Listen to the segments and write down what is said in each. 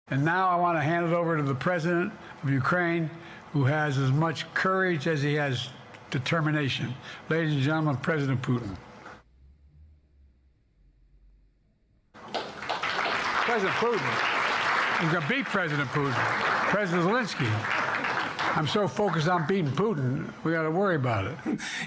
And now I want to hand it over to the President of Ukraine, who has as much courage as he has determination. Ladies and gentlemen, President Putin. President Putin. He's going to beat President Putin. President Zelenskyy. I'm so focused on beating Putin, we got to worry about it.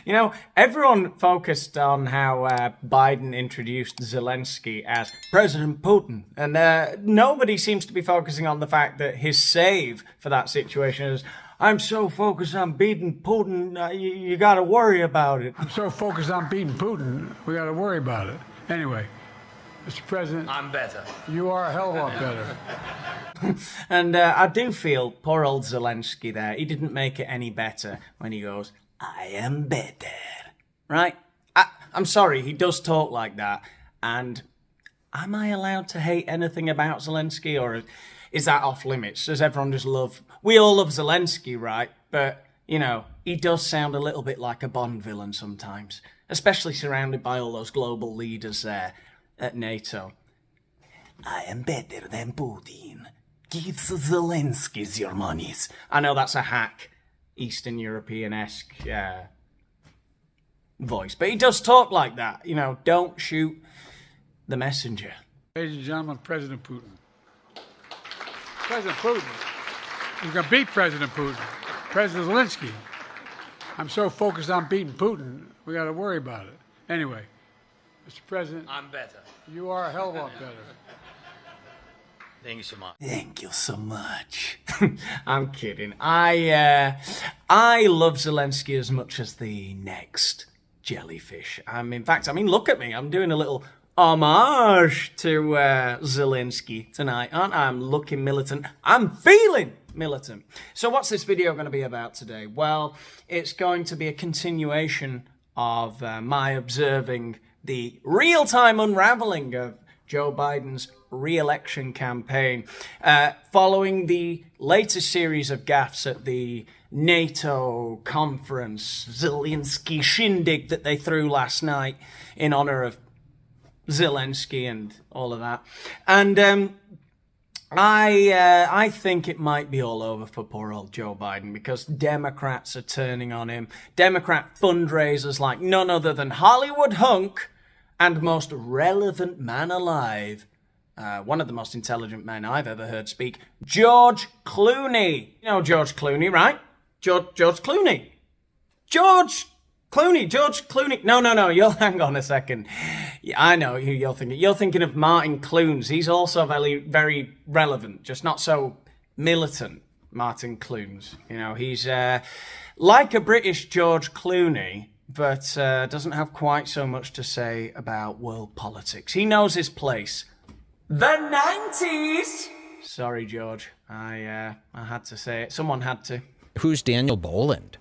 You know, everyone focused on how Biden introduced Zelenskyy as President Putin. And nobody seems to be focusing on the fact that his save for that situation is, I'm so focused on beating Putin, you got to worry about it. I'm so focused on beating Putin, we got to worry about it. Anyway, Mr. President. I'm better. You are a hell of a lot better. And I do feel poor old Zelenskyy there. He didn't make it any better when he goes, I am better. Right? I'm sorry, he does talk like that. And am I allowed to hate anything about Zelenskyy, or is that off limits? Does everyone just love... We all love Zelenskyy, right? But, you know, he does sound a little bit like a Bond villain sometimes. Especially surrounded by all those global leaders there at NATO. I am better than Putin. Give Zelenskyy your monies. I know that's a hack, Eastern European-esque voice, but he does talk like that. You know, don't shoot the messenger. Ladies and gentlemen, President Putin. President Putin. He's going to beat President Putin. President Zelenskyy. I'm so focused on beating Putin, we got to worry about it. Anyway, Mr. President. I'm better. You are a hell of a lot better. Thank you so much. Thank you so much. I'm kidding. I love Zelenskyy as much as the next jellyfish. In fact, look at me. I'm doing a little homage to Zelenskyy tonight, aren't I? I'm looking militant. I'm feeling militant. So what's this video going to be about today? Well, it's going to be a continuation of my observing the real-time unraveling of Joe Biden's re-election campaign, following the latest series of gaffes at the NATO conference, Zelenskyy shindig that they threw last night in honor of Zelenskyy and all of that. And I think it might be all over for poor old Joe Biden, because Democrats are turning on him. Democrat fundraisers like none other than Hollywood hunk and most relevant man alive, one of the most intelligent men I've ever heard speak, George Clooney. You know George Clooney, right? George Clooney. George Clooney. No, you'll hang on a second. Yeah, I know who you're thinking. You're thinking of Martin Clunes. He's also very, very relevant, just not so militant, Martin Clunes. You know, he's like a British George Clooney, but doesn't have quite so much to say about world politics. He knows his place. The 90s! Sorry, George. I had to say it. Someone had to. Who's Daniel Boland?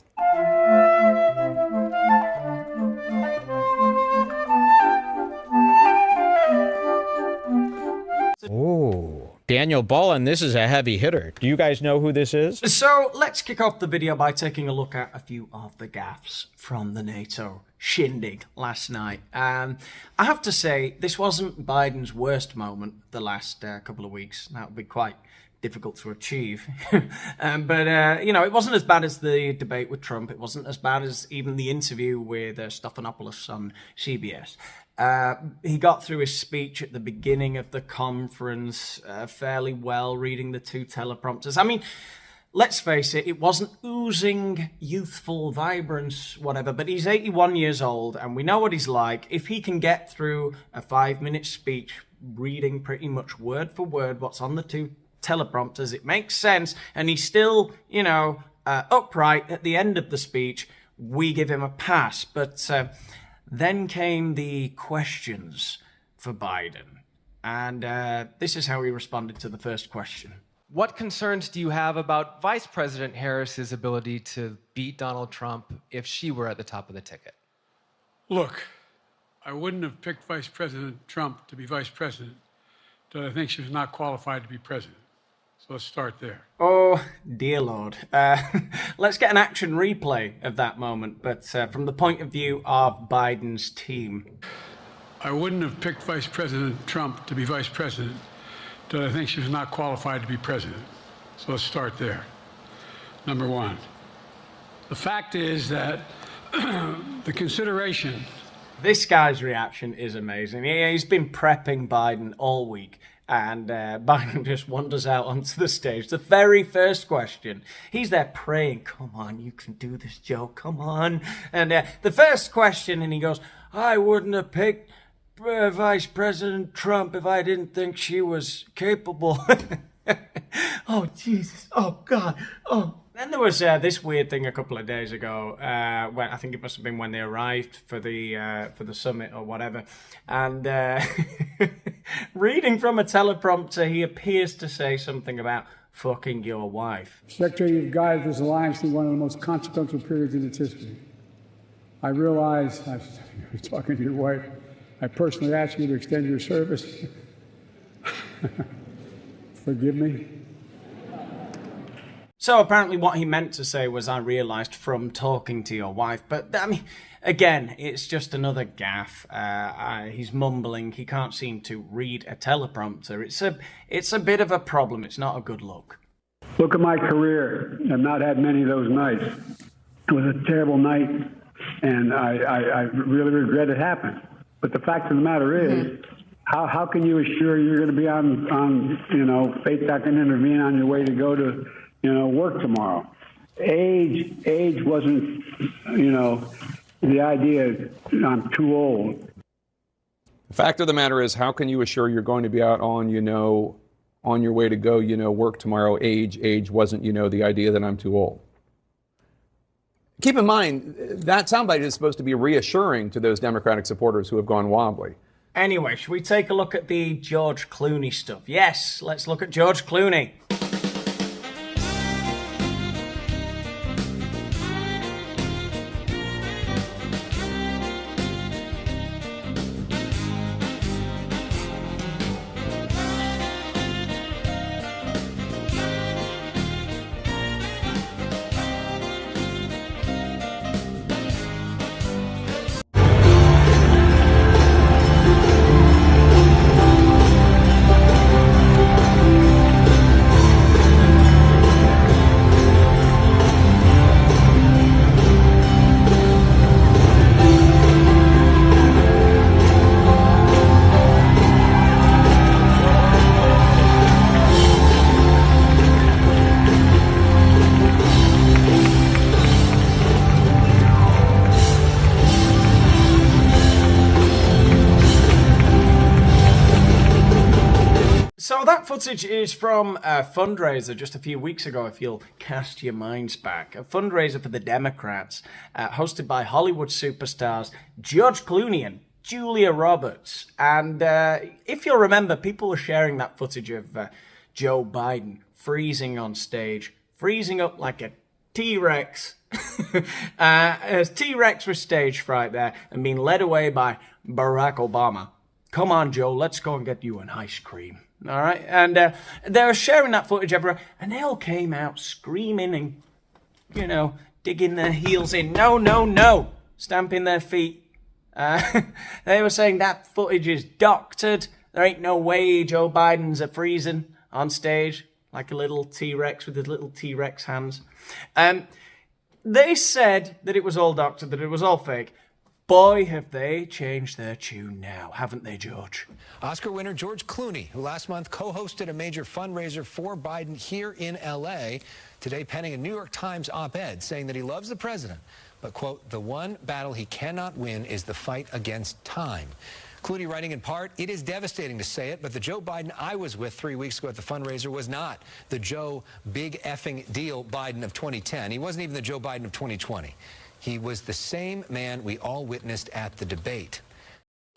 Oh, Daniel Boland, this is a heavy hitter. Do you guys know who this is? So let's kick off the video by taking a look at a few of the gaffes from the NATO shindig last night. I have to say, this wasn't Biden's worst moment the last couple of weeks. That would be quite difficult to achieve. But you know, it wasn't as bad as the debate with Trump. It wasn't as bad as even the interview with Stephanopoulos on CBS. He got through his speech at the beginning of the conference fairly well, reading the two teleprompters. I mean, let's face it, it wasn't oozing youthful vibrance, whatever, but he's 81 years old, and we know what he's like. If he can get through a 5-minute speech, reading pretty much word for word what's on the two teleprompters, it makes sense, and he's still, you know, upright at the end of the speech, we give him a pass. But then came the questions for Biden, and this is how he responded to the first question. What concerns do you have about Vice President Harris's ability to beat Donald Trump if she were at the top of the ticket? Look, I wouldn't have picked Vice President Trump to be vice president, but I think she was not qualified to be president. So let's start there. Oh, dear Lord. Let's get an action replay of that moment, but from the point of view of Biden's team. I wouldn't have picked Vice President Trump to be vice president, that I think she was not qualified to be president. So let's start there. Number one. The fact is that the consideration. This guy's reaction is amazing. He's been prepping Biden all week, and Biden just wanders out onto the stage. The very first question, he's there praying, come on, you can do this, Joe, come on. And the first question, and he goes, I wouldn't have picked Vice President Trump if I didn't think she was capable. Oh, Jesus. Oh, God. Oh. Then there was this weird thing a couple of days ago, when I think it must have been when they arrived for the summit or whatever, and reading from a teleprompter, he appears to say something about fucking your wife. Secretary, you've guided this alliance through one of the most consequential periods in its history. I realize, I was talking to your wife, I personally asked you to extend your service. Forgive me. So apparently what he meant to say was, I realised from talking to your wife. But, I mean, again, it's just another gaffe. He's mumbling. He can't seem to read a teleprompter. It's a bit of a problem. It's not a good look. Look at my career. I've not had many of those nights. It was a terrible night, and I really regret it happened. But the fact of the matter is, how can you assure you're going to be on faith.can intervene on your way to go to work tomorrow? Age wasn't, the idea I'm too old. The fact of the matter is, how can you assure you're going to be out on your way to go, work tomorrow? Age wasn't, the idea that I'm too old. Keep in mind, that soundbite is supposed to be reassuring to those Democratic supporters who have gone wobbly. Anyway, should we take a look at the George Clooney stuff? Yes, let's look at George Clooney. So that footage is from a fundraiser just a few weeks ago, if you'll cast your minds back. A fundraiser for the Democrats, hosted by Hollywood superstars George Clooney and Julia Roberts. And if you'll remember, people were sharing that footage of Joe Biden freezing on stage, freezing up like a T-Rex. As T-Rex was stage fright there and being led away by Barack Obama. Come on, Joe, let's go and get you an ice cream. All right, and they were sharing that footage everywhere, and they all came out screaming and, digging their heels in. No, no, no, stamping their feet. They were saying that footage is doctored. There ain't no way Joe Biden's a freezing on stage like a little T-Rex with his little T-Rex hands. They said that it was all doctored, that it was all fake. Boy, have they changed their tune now, haven't they, George? Oscar winner George Clooney, who last month co-hosted a major fundraiser for Biden here in L.A., today penning a New York Times op-ed saying that he loves the president, but, quote, the one battle he cannot win is the fight against time. Clooney writing in part, it is devastating to say it, but the Joe Biden I was with 3 weeks ago at the fundraiser was not the Joe big effing deal Biden of 2010. He wasn't even the Joe Biden of 2020. He was the same man we all witnessed at the debate.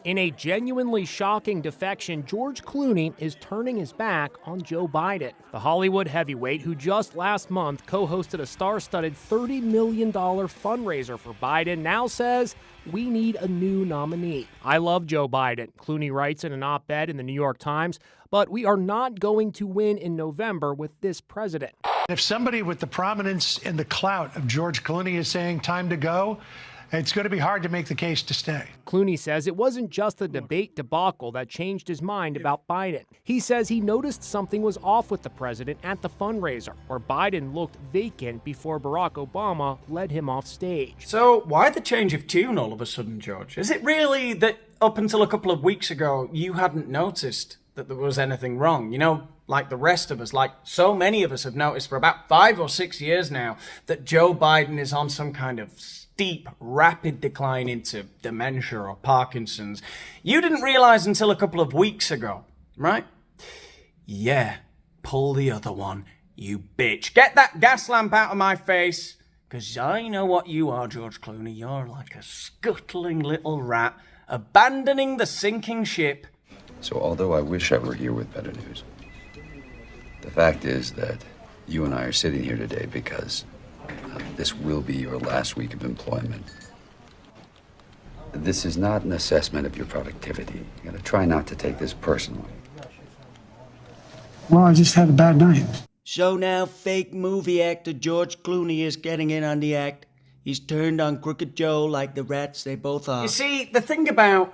In a genuinely shocking defection, George Clooney is turning his back on Joe Biden. The Hollywood heavyweight, who just last month co-hosted a star-studded $30 million fundraiser for Biden, now says, we need a new nominee. I love Joe Biden, Clooney writes in an op-ed in the New York Times, but we are not going to win in November with this president. If somebody with the prominence and the clout of George Clooney is saying time to go, it's going to be hard to make the case to stay. Clooney says it wasn't just the debate debacle that changed his mind about Biden. He says he noticed something was off with the president at the fundraiser, where Biden looked vacant before Barack Obama led him off stage. So why the change of tune all of a sudden, George? Is it really that up until a couple of weeks ago, you hadn't noticed that there was anything wrong? You know, like the rest of us, like so many of us have noticed for about 5 or 6 years now, that Joe Biden is on some kind of steep, rapid decline into dementia or Parkinson's. You didn't realize until a couple of weeks ago, right? Yeah, pull the other one, you bitch. Get that gas lamp out of my face, because I know what you are, George Clooney. You're like a scuttling little rat, abandoning the sinking ship. So although I wish I were here with better news, the fact is that you and I are sitting here today because this will be your last week of employment. This is not an assessment of your productivity. You gotta try not to take this personally. Well, I just had a bad night. So now fake movie actor George Clooney is getting in on the act. He's turned on Crooked Joe like the rats they both are. You see, the thing about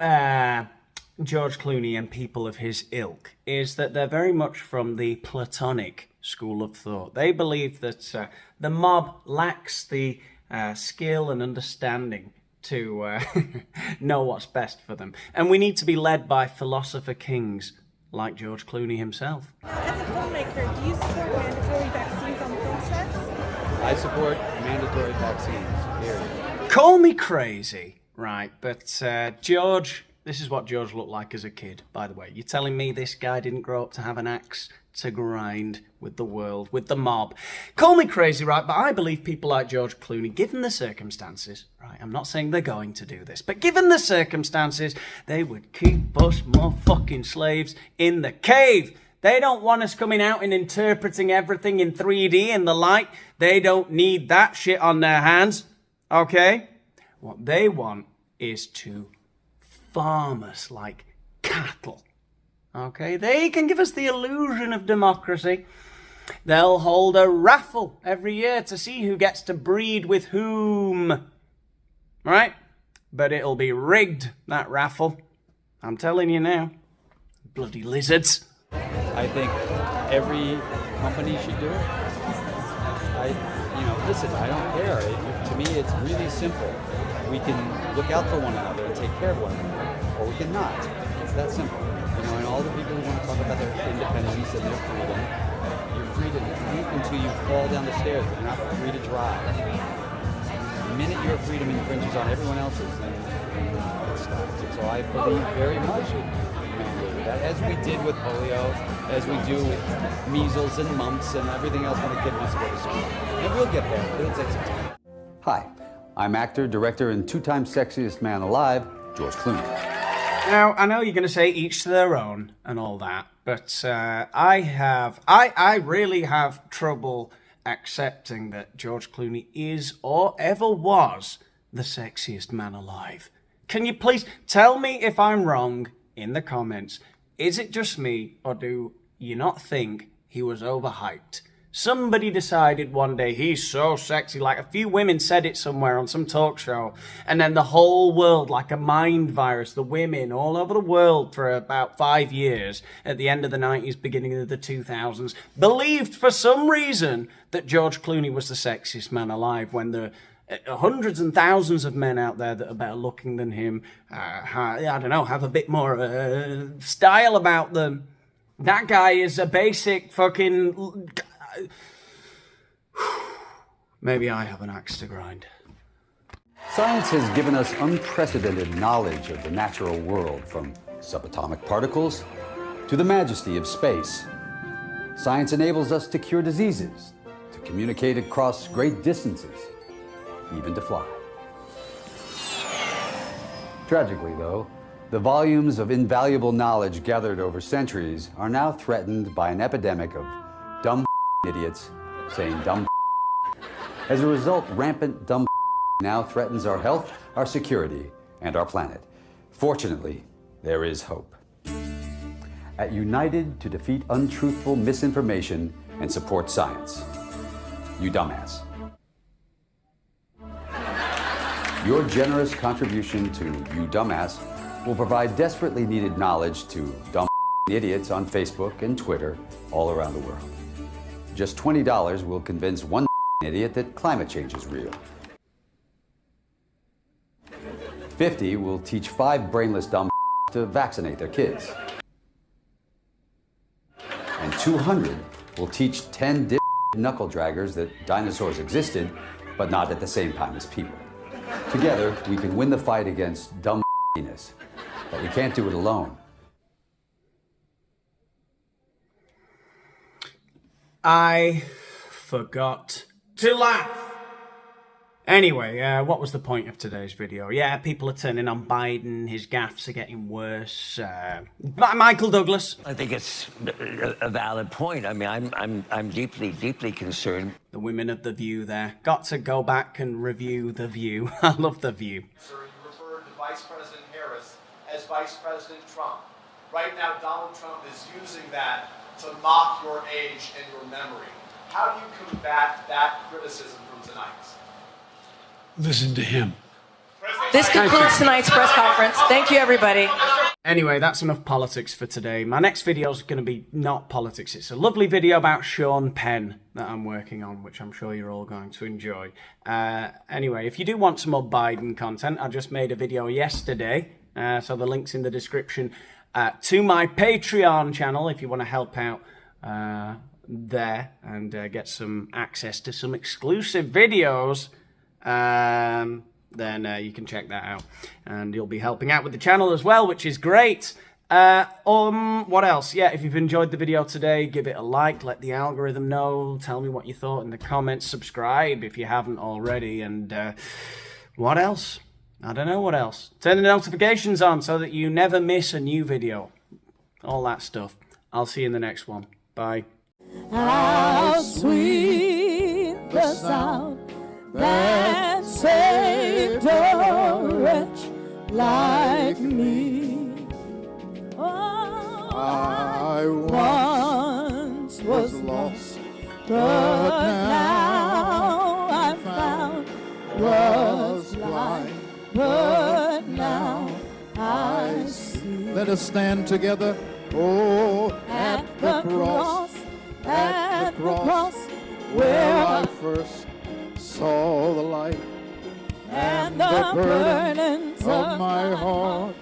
George Clooney and people of his ilk is that they're very much from the Platonic school of thought. They believe that the mob lacks the skill and understanding to know what's best for them. And we need to be led by philosopher kings like George Clooney himself. As a filmmaker, do you support mandatory vaccines on film sets? I support mandatory vaccines, period. Call me crazy, right? But George, this is what George looked like as a kid, by the way. You're telling me this guy didn't grow up to have an axe to grind with the world, with the mob. Call me crazy, right? But I believe people like George Clooney, given the circumstances, right? I'm not saying they're going to do this, but given the circumstances, they would keep us more fucking slaves in the cave. They don't want us coming out and interpreting everything in 3D and the light. They don't need that shit on their hands, okay? What they want is to farm us like cattle. Okay, they can give us the illusion of democracy. They'll hold a raffle every year to see who gets to breed with whom. Right? But it'll be rigged, that raffle. I'm telling you now. Bloody lizards. I think every company should do it. Listen, I don't care. To me, it's really simple. We can look out for one another and take care of one another, or we can not. It's that simple. And all the people who want to talk about their independence and their freedom, you're free to leap until you fall down the stairs, but you're not free to drive. The minute your freedom infringes on everyone else's, then it stops. And so I believe very much in mandating that, as we did with polio, as we do with measles and mumps and everything else when a kid wants to go to school. And we'll get there, but it'll take some time. Hi, I'm actor, director, and two-time sexiest man alive, George Clooney. Now, I know you're going to say each to their own and all that, but I really have trouble accepting that George Clooney is or ever was the sexiest man alive. Can you please tell me if I'm wrong in the comments? Is it just me, or do you not think he was overhyped? Somebody decided one day he's so sexy, like a few women said it somewhere on some talk show, and then the whole world, like a mind virus, the women all over the world for about 5 years, at the end of the 90s, beginning of the 2000s, believed for some reason that George Clooney was the sexiest man alive, when there are hundreds and thousands of men out there that are better looking than him, have a bit more style about them. That guy is a basic fucking... Maybe I have an axe to grind. Science has given us unprecedented knowledge of the natural world, from subatomic particles to the majesty of space. Science enables us to cure diseases, to communicate across great distances, even to fly. Tragically, though, the volumes of invaluable knowledge gathered over centuries are now threatened by an epidemic of dumb idiots saying dumb. As a result, rampant dumb now threatens our health, our security, and our planet. Fortunately, there is hope. At United to Defeat Untruthful Misinformation and Support Science. You dumbass. Your generous contribution to You Dumbass will provide desperately needed knowledge to dumb idiots on Facebook and Twitter all around the world. Just $20 will convince one idiot that climate change is real. $50 will teach 5 brainless dumb to vaccinate their kids. And $200 will teach 10 knuckle draggers that dinosaurs existed, but not at the same time as people. Together, we can win the fight against dumb-ness, but we can't do it alone. I forgot to laugh. Anyway, what was the point of today's video? Yeah, people are turning on Biden, his gaffes are getting worse. Michael Douglas. I think it's a valid point. I mean, I'm deeply, deeply concerned. The women of The View there. Got to go back and review The View. I love The View. Sir, you referred to Vice President Harris as Vice President Trump. Right now, Donald Trump is using that to mock your age and your memory. How do you combat that criticism from tonight? Listen to him. This concludes tonight's press conference. Thank you, everybody. Anyway, that's enough politics for today. My next video is going to be not politics. It's a lovely video about Sean Penn that I'm working on, which I'm sure you're all going to enjoy. Anyway, if you do want some more Biden content, I just made a video yesterday, so the link's in the description to my Patreon channel if you want to help out there and get some access to some exclusive videos. Then you can check that out, and you'll be helping out with the channel as well, which is great. What else? Yeah, if you've enjoyed the video today, give it a like, let the algorithm know, tell me what you thought in the comments, subscribe if you haven't already, and what else? I don't know what else. Turn the notifications on so that you never miss a new video. All that stuff. I'll see you in the next one. Bye. How sweet the sound that saved a wretch like me. Oh, I once was lost, but now I'm found. Was blind, but now I see. Let us stand together. Oh, at the cross, where I first saw the light and the burdens of my heart.